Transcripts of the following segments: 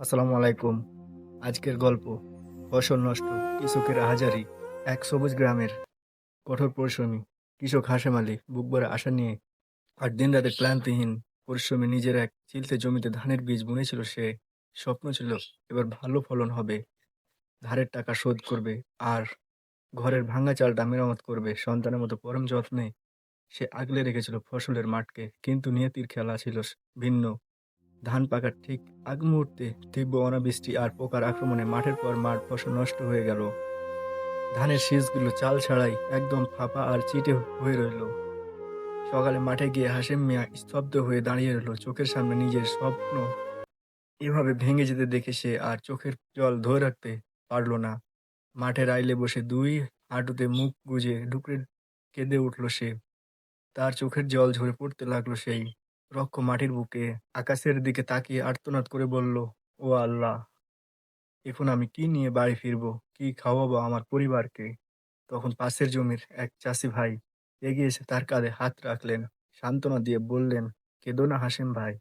আসসালামু আলাইকুম। আজকের গল্প ফসল নষ্ট, কৃষকের আহাজারি। এক সবুজ গ্রামের কঠোর পরিশ্রমী কৃষক হাশেম আলী বুক ভরা আশা নিয়ে আর দিনরাতে ক্লান্তিহীন পরিশ্রমে নিজের এক চিলতে জমিতে ধানের বীজ বুনেছিল সে। স্বপ্ন ছিল এবার ভালো ফলন হবে, ধারের টাকা শোধ করবে আর ঘরের ভাঙা চালটা মেরামত করবে। সন্তানের মতো পরম যত্নে সে আগলে রেখেছিল ফসলের মাঠকে, কিন্তু নিয়তির খেলা ছিল ভিন্ন। ধান পাকার ঠিক আগ মুহূর্তে তীব্র অনাবৃষ্টি আর পোকার আক্রমণে মাঠের পর মাঠ ফসল নষ্ট হয়ে গেল। ধানের শীষগুলো চাল ছাড়াই একদম ফাঁপা আর চিটে হয়ে রইল। সকালে মাঠে গিয়ে হাশেম মিয়া স্তব্ধ হয়ে দাঁড়িয়ে রইল, চোখের সামনে নিজের স্বপ্ন এভাবে ভেঙে যেতে দেখে সে আর চোখের জল ধরে রাখতে পারল না। মাঠের আইলে বসে দুই হাঁটুতে মুখ গুজে ডুকরে কেঁদে উঠল সে। তার চোখের জল ঝরে পড়তে লাগলো সেই রক্ষ মাটির বুকে। আকাশের দিকে তাকিয়ে আর্তনাদ করে বলল, ও আল্লাহ, এখন আমি কি নিয়ে বাড়ি ফিরবো, কি খাওয়াবো আমার পরিবারকে? তখন পাশের জমির এক চাষি ভাই এগিয়ে এসে তার কাঁধে হাত রাখলেন, সান্ত্বনা দিয়ে বললেন, কেঁদো না হাসেম ভাই,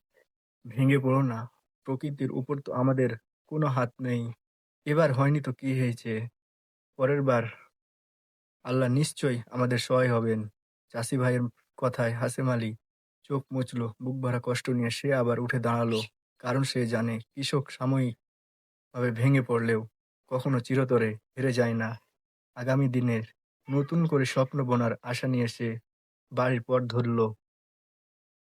ভেঙে পড়ো না। প্রকৃতির উপর তো আমাদের কোনো হাত নেই। এবার হয়নি তো কি হয়েছে, পরের বার আল্লাহ নিশ্চয়ই আমাদের সহায় হবেন। চাষি ভাইয়ের কথায় হাসেম আলী চোখ মুছল, বুক ভরা কষ্ট নিয়ে সে আবার উঠে দাঁড়ালো। কারণ সে জানে কৃষক সাময়িক ভাবে ভেঙে পড়লেও কখনো চিরতরে হেরে যায় না। আগামী দিনের নতুন করে স্বপ্ন বোনার আশা নিয়ে সে বাড়ির পথ ধরল।